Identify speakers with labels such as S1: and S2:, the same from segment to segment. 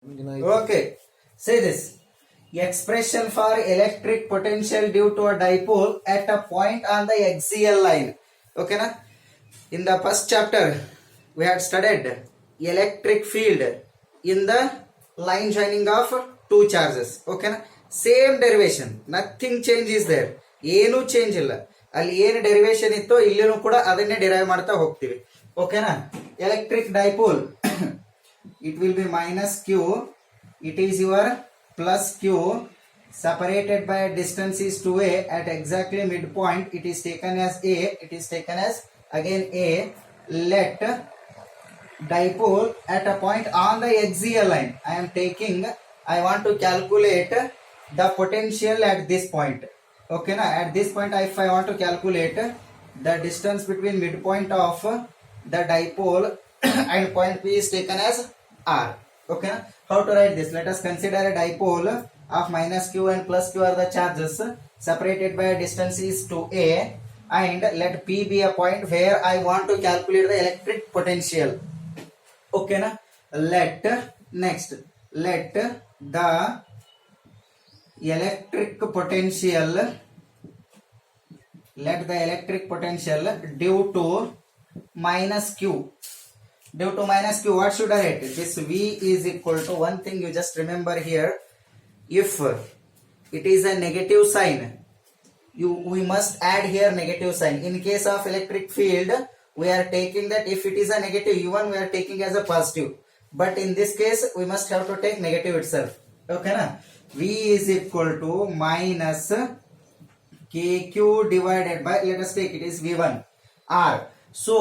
S1: Okay, say this. Expression for electric potential due to a dipole at a point on the axial line. Okay, na? In the first chapter, we had studied electric field in the line joining of two charges. Okay, na? Same derivation, nothing change is there. ಏನು change ಇಲ್ಲ. ಅಲ್ಲಿ ಏನು derivation ಇತ್ತೋ ಇಲ್ಲಿನೂ ಕೂಡ ಅದನ್ನೇ derive ಮಾಡ್ತಾ ಹೋಗ್ತೀವಿ. ಓಕೆನಾ? Electric dipole it will be minus q, it is your plus q, separated by a distance is 2a, at exactly midpoint it is taken as a, it is taken as again a. Let dipole at a point on the axial line, I want to calculate the potential at this point. Okay na, at this point if I want to calculate the distance between midpoint of the dipole and point P is taken as R. Okay, how to write this? Let us consider a dipole of minus q and plus q are the charges, separated by a distance is 2a, and let P be a point where I want to calculate the electric potential. Okay na? Let the electric potential due to minus q. Due to minus q, what should I write? This V is equal to, one thing you just remember here, if it is a negative sign, we must add here negative sign. In case of electric field, we are taking that if it is a negative, even we are taking as a positive. But in this case, we must have to take negative itself. Okay na? V is equal to minus kq divided by, let us take it is V1 R. So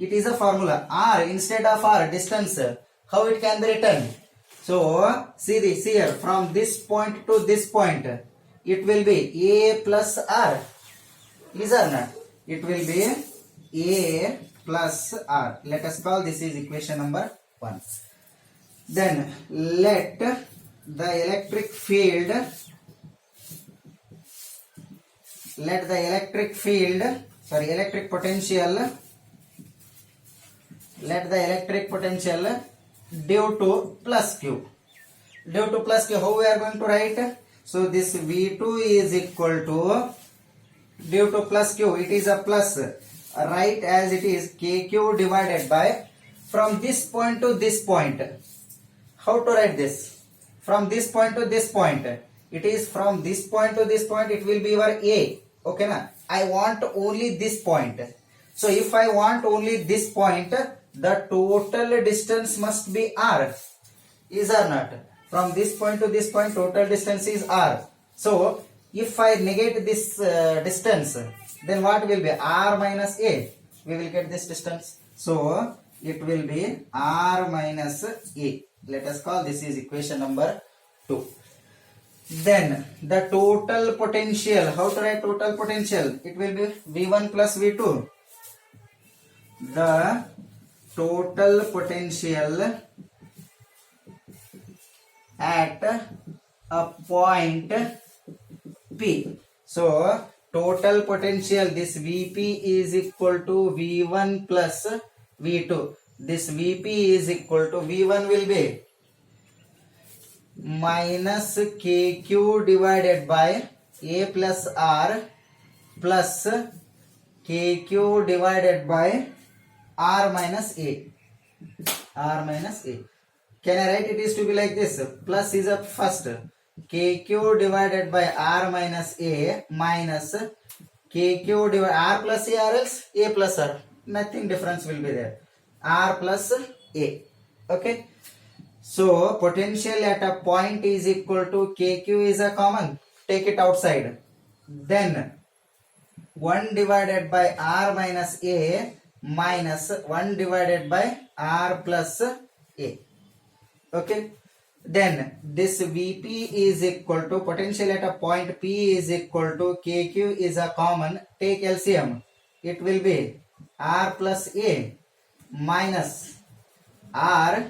S1: it is a formula R instead of R, distance, how it can be written? So see this here, from this point to this point it will be A plus R, is or not? It will be A plus R. Let us call this is equation number 1. Then let the electric potential due to plus q. How we are going to write? So this V2 is equal to, due to plus q, it is a plus, write as it is kq divided by, from this point to this point. How to write this? From this point to this point, it is from this point to this point, it will be your A. Okay na? I want only this point. So if I want only this point, the total distance must be R, is or not? From this point to this point, total distance is R. So if I negate this distance, then what will be? R minus A. We will get this distance. So it will be R minus A. Let us call this is equation number 2. Then the total potential, how to write total potential? It will be V1 plus V2. The total potential at a point P. So total potential, this Vp is equal to V1 plus V2. This Vp is equal to, V1 will be minus kq divided by A plus R plus kq divided by R minus A. Can I write it is to be like this? Plus is up first, kq divided by R minus A minus kq divided R plus A or else A plus R. Nothing difference will be there. R plus A. Okay. So potential at a point is equal to kq is a common. Take it outside. Then 1 divided by R minus A minus 1 divided by R plus A. Okay. Then this Vp is equal to, potential at a point P is equal to kq is a common. Take LCM. It will be R plus A minus R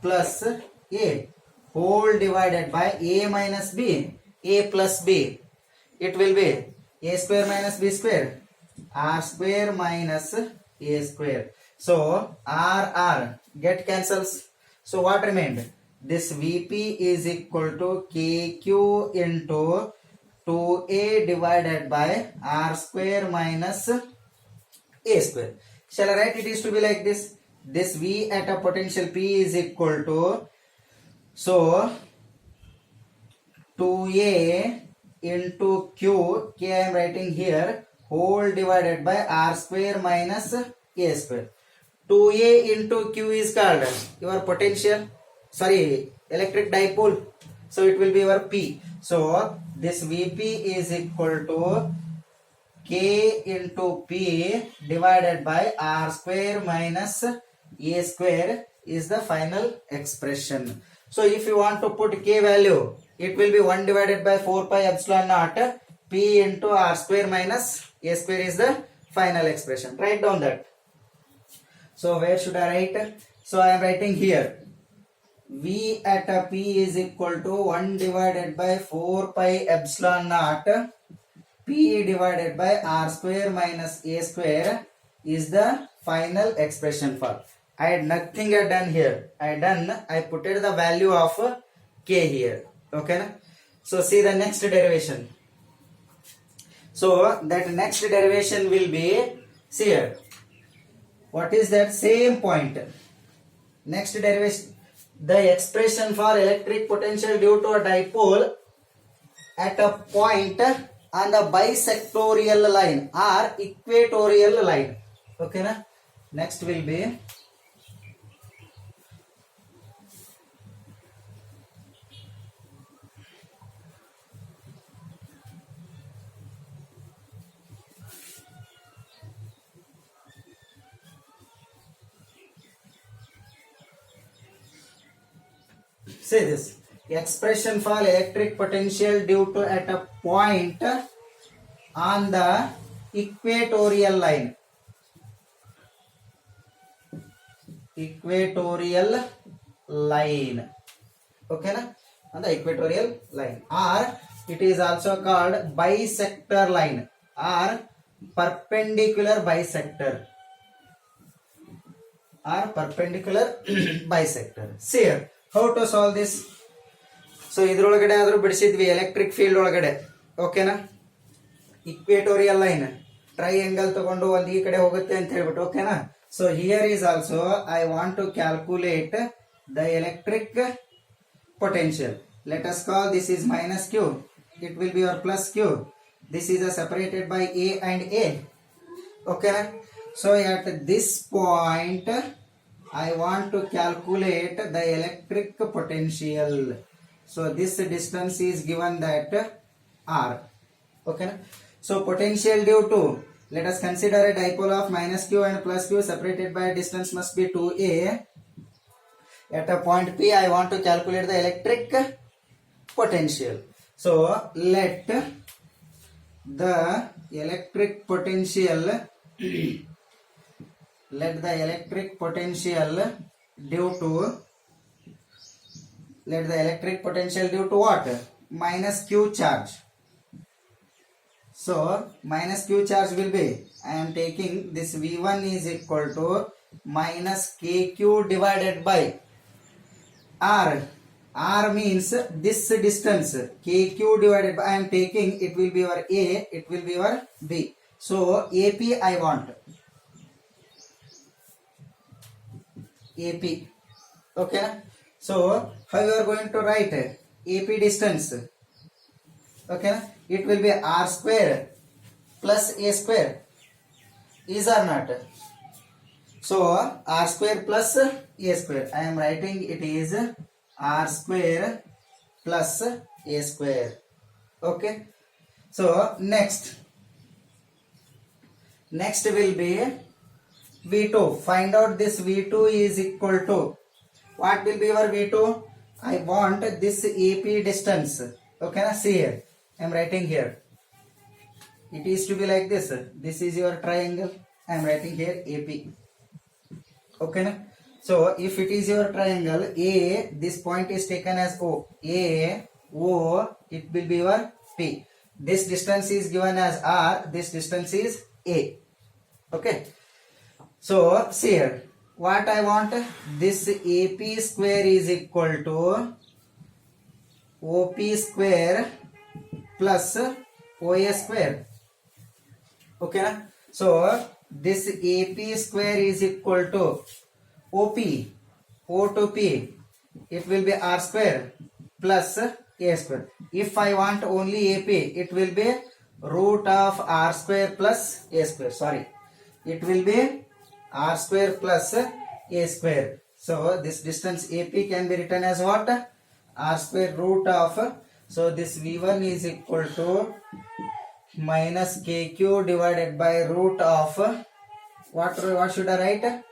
S1: plus A whole divided by A minus B, A plus B. It will be A square minus B square, R square minus A square. So R get cancels. So what remained? this Vp is equal to Kq into 2a divided by r square minus a square. Shall I write it is to be like this? This V at a potential P is equal to, so 2a into q, k I am writing here, whole divided by r square minus a square. 2a into q is called your potential, sorry, electric dipole. So it will be your P. So this Vp is equal to K into P divided by r square minus a square is the final expression. So if you want to put K value, it will be 1 divided by 4 pi epsilon naught P into r square minus a square is the final expression. Write down that. So where should I write? So I am writing here. V at a P is equal to 1 divided by 4 pi epsilon naught P divided by r square minus a square is the final expression for. I had nothing done here. I put the value of k here. Okay. So see the next derivation. So that next derivation will be, see here. What is that? Same point. Next derivation, the expression for electric potential due to a dipole at a point on the bisectorial line or equatorial line. Okay na? Next will be say this expression for electric potential due to at a point on the equatorial line. Equatorial line. Okay na? On the equatorial line. Or it is also called bisector line or perpendicular bisector. Or perpendicular bisector. See here. How to solve this? So ಇದ್ರೊಳಗಡೆ ಆದ್ರೂ ಬಿಡಿಸಿದ್ವಿ electric field ಒಳಗಡೆ. ಓಕೆನಾ? Equatorial line triangle ತಗೊಂಡು ಒಂದು ಈ ಕಡೆ ಹೋಗುತ್ತೆ ಅಂತ ಹೇಳ್ಬಿಟ್ಟು. ಓಕೆನಾ? So here is also I want to calculate the electric potential. Let us call this is minus q. It will be your plus q. This is separated by a and a. Okay. So at this point I want to calculate the electric potential. So this distance is given that r. Okay. So potential due to, let us consider a dipole of minus q and plus q separated by a distance must be 2a. At a point P I want to calculate the electric potential. So let the electric potential let the electric potential due to what? Minus q charge. So minus q charge will be, I am taking this V1 is equal to minus kq divided by r. R means this distance. Kq divided by, I am taking, it will be your a, it will be your b. So AP I want. AP. Okay. So how you are going to write AP distance? Okay. It will be r square plus a square. Is or not? So r square plus a square. I am writing it is r square plus a square. Okay. So next will be V2. Find out this V2 is equal to, what will be your V2? I want this AP distance. Okay na? See here, I am writing here. It is to be like this. This is your triangle. I am writing here AP. Okay na? So if it is your triangle A, this point is taken as O. A, O, it will be your P. This distance is given as R. This distance is A. Okay. So see here, what I want, this AP square is equal to OP square plus OA square. Okay na? So this AP square is equal to OP, O to P, it will be R square plus A square. If I want only AP, it will be root of R square plus A square. Sorry, it will be R square plus A square. So this distance AP can be written as what? R square root of, so this V1 is equal to minus KQ divided by root of, what should I write?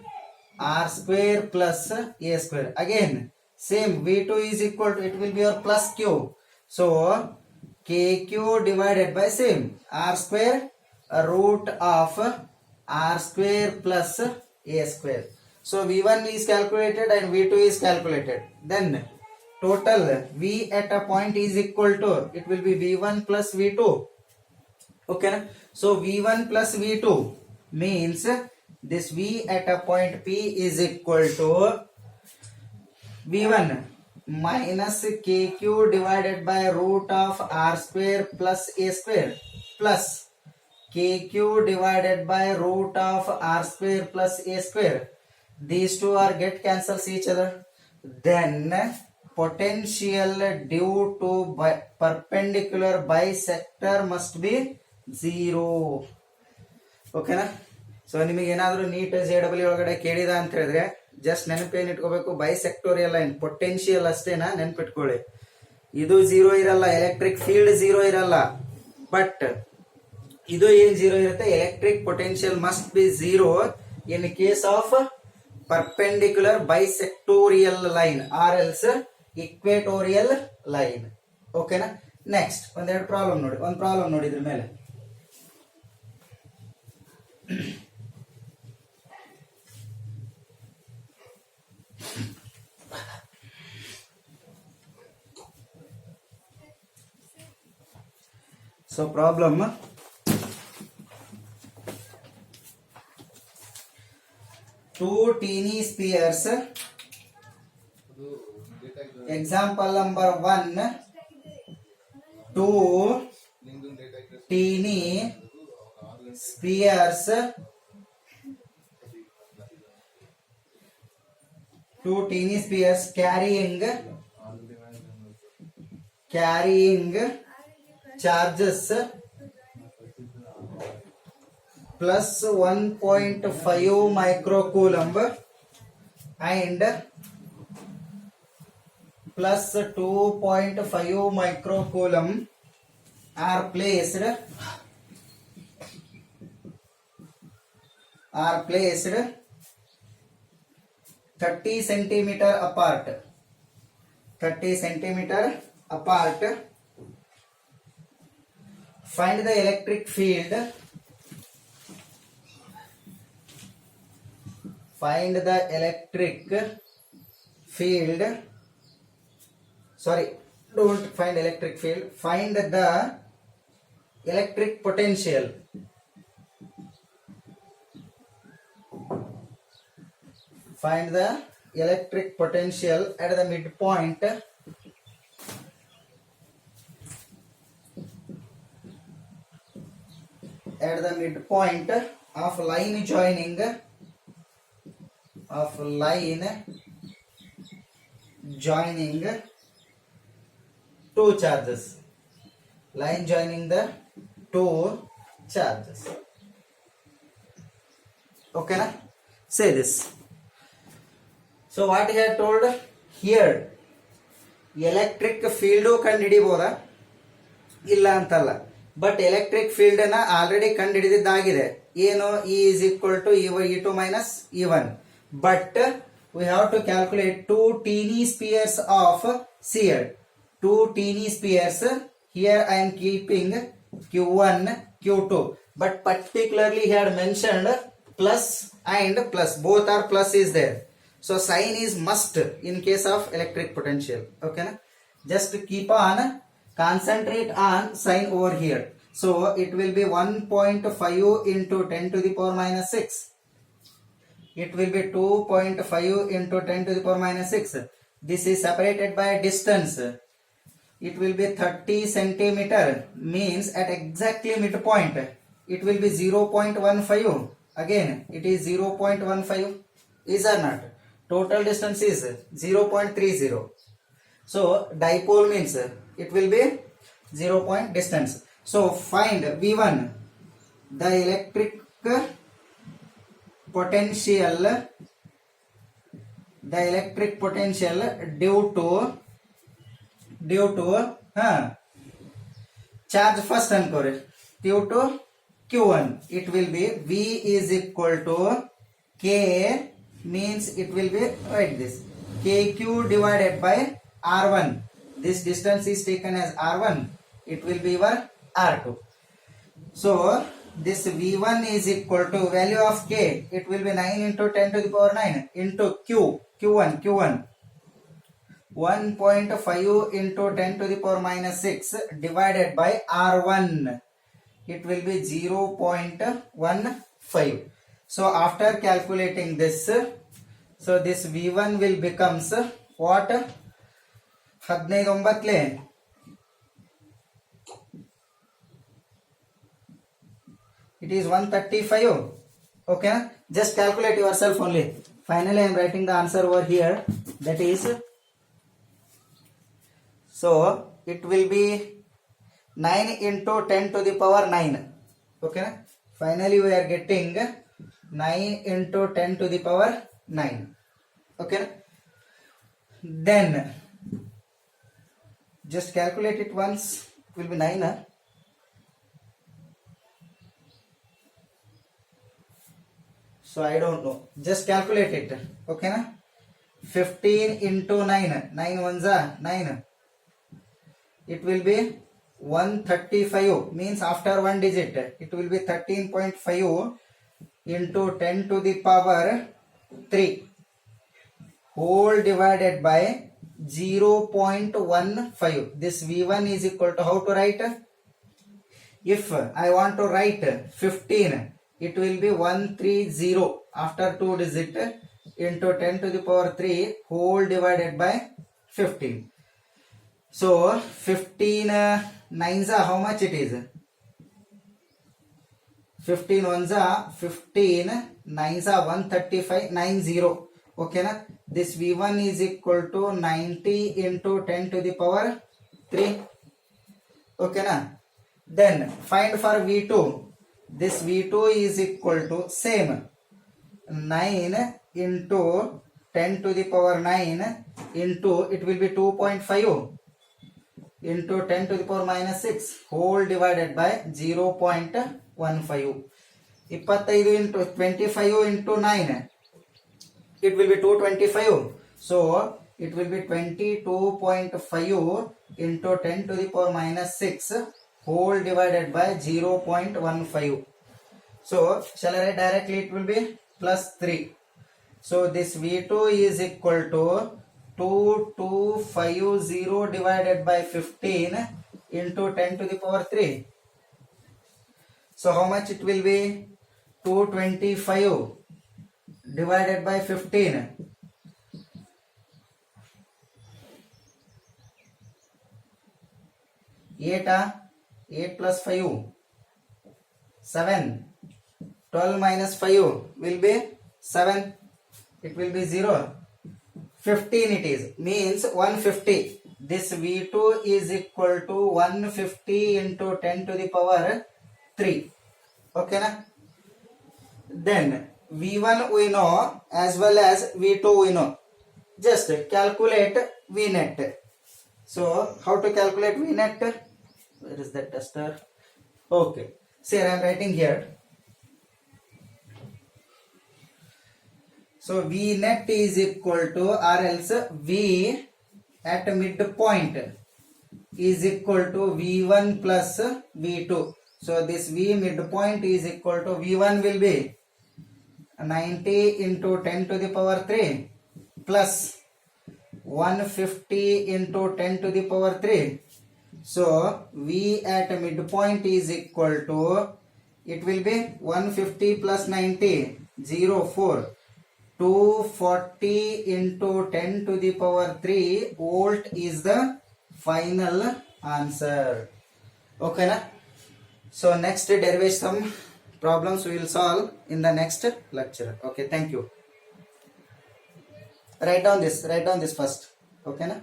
S1: R square plus A square. Again same, V2 is equal to, it will be your plus Q. So KQ divided by same R square root of R square plus A square. So V1 is calculated and V2 is calculated. Then total V at a point is equal to, it will be V1 plus V2. Okay, so V1 plus V2 means this V at a point P is equal to V1 minus KQ divided by root of R square plus A square plus KQ divided by root of R square plus A square. These two are get cancels each other. Then potential due to perpendicular bisector must be 0. Okay na? So ನಿಮಗೆ ಏನಾದರೂ neat JEE ಒಳಗಡೆ ಕೇಳಿದ ಅಂತ ಹೇಳಿದ್ರೆ just ನೆನಪೇನು ಇಟ್ಕೋಬೇಕು, ಬೈಸೆಕ್ಟೋರಿಯಲ್ line potential ಅಷ್ಟೇನಾ ನೆನಪಿಟ್ಕೊಳ್ಳಿ. ಇದು 0 ಇರಲ್ಲ, ಎಲೆಕ್ಟ್ರಿಕ್ ಫೀಲ್ಡ್ 0 ಇರಲ್ಲ, ಬಟ್ ಇದು ಏನ್ 0 ಇರುತ್ತೆ, electric potential must be 0 in case of perpendicular bisectorial line or else equatorial line. ಓಕೆನಾ? ನೆಕ್ಸ್ಟ್ ಒಂದೆರಡು ಪ್ರಾಬ್ಲಮ್ ನೋಡಿ, ಒಂದು ಪ್ರಾಬ್ಲಮ್ ನೋಡಿ ಇದ್ರ ಮೇಲೆ. So problem, two teeny spheres, example number 1, two teeny spheres, carrying charges plus 1.5 microcoulomb and plus 2.5 microcoulomb are placed 30 centimeter apart. Find the electric field. Sorry, don't find electric field. Find the electric potential. Find the electric potential at the midpoint of line joining two charges. Line joining the two charges. Okay na? Say this. So what he had told here, electric field ಕಂಡುಹಿಡಿಯಬಹುದಾ? ಇಲ್ಲ ಅಂತಲ್ಲ, but electric field ನ already ಕಂಡುಹಿಡಿದಿದ್ದಾಗಿದೆ. ಏನು? E is equal to E2 minus E1. But we have to calculate two teeny spheres of here. Two teeny spheres. Here I am keeping Q1, Q2. But particularly he had mentioned plus and plus. Both are plus is there. So sign is must in case of electric potential. Okay na? Just keep on, concentrate on sign over here. So it will be 1.5 into 10 to the power minus 6 it will be 2.5 into 10 to the power minus 6. This is separated by distance. It will be 30 centimeter, means at exactly midpoint it will be 0.15. Again it is 0.15, is or not? Total distance is 0.30. So dipole means it will be 0 point distance. So find V1, the electric potential, due to charge first ankore, due to Q1, it will be V is equal to K, means it will be like this, KQ divided by R1. This distance is taken as R1, it will be your R2. So this V1 is equal to value of K, it will be 9 into 10 to the power 9 into Q1 1.5 into 10 to the power minus 6 divided by R1, it will be 0.15. So after calculating this, so this V1 will becomes what? 15 it is 135. Okay, just calculate yourself only. Finally I am writing the answer over here, that is, so it will be 9 into 10 to the power 9. Okay, finally we are getting 9 into 10 to the power 9. Okay, then just calculate it once, it will be 9. So I don't know, just calculate it. Okay na? 15 into 9, 9 ones are 9, it will be 135, means after one digit it will be 13.5 into 10 to the power 3 whole divided by 0.15. This V1 is equal to, how to write? If I want to write 15, it will be 130 after 2 digit into 10 to the power 3 whole divided by 15. So 15 nines are, how much it is? 15 ones are 15, nines are 135, 90. Okay na? This V1 is equal to 90 into 10 to the power 3. Okay na? Then find for V2. This V2 is equal to same 9 into 10 to the power 9 into, it will be 2.5 into 10 to the power minus 6 whole divided by 0.15. 25 into 25 into 9, it will be 225. So it will be 22.5 into 10 to the power minus 6 whole divided by 0.15. So shall I write directly? It will be plus 3. So this V2 is equal to 2250 divided by 15 into 10 to the power 3. So how much it will be? 225 divided by 15. 8 plus 5, 7. 12 minus 5 will be 7. It will be 0. 15 it is, means 150. This V2 is equal to 150 into 10 to the power 3. Okay na? Then V1 we know as well as V2 we know. Just calculate V net. So how to calculate V net? Where is that duster? Okay. See, I am writing here. So V net is equal to, or else V at midpoint is equal to V1 plus V2. So this V midpoint is equal to, V1 will be 90 into 10 to the power 3 plus 150 into 10 to the power 3. So V at midpoint is equal to, it will be 150 plus 90, 0, 4. 240 into 10 to the power 3 volt is the final answer. Okay na? So next derivation some problems we will solve in the next lecture. Okay, thank you. Write down this first. Okay na?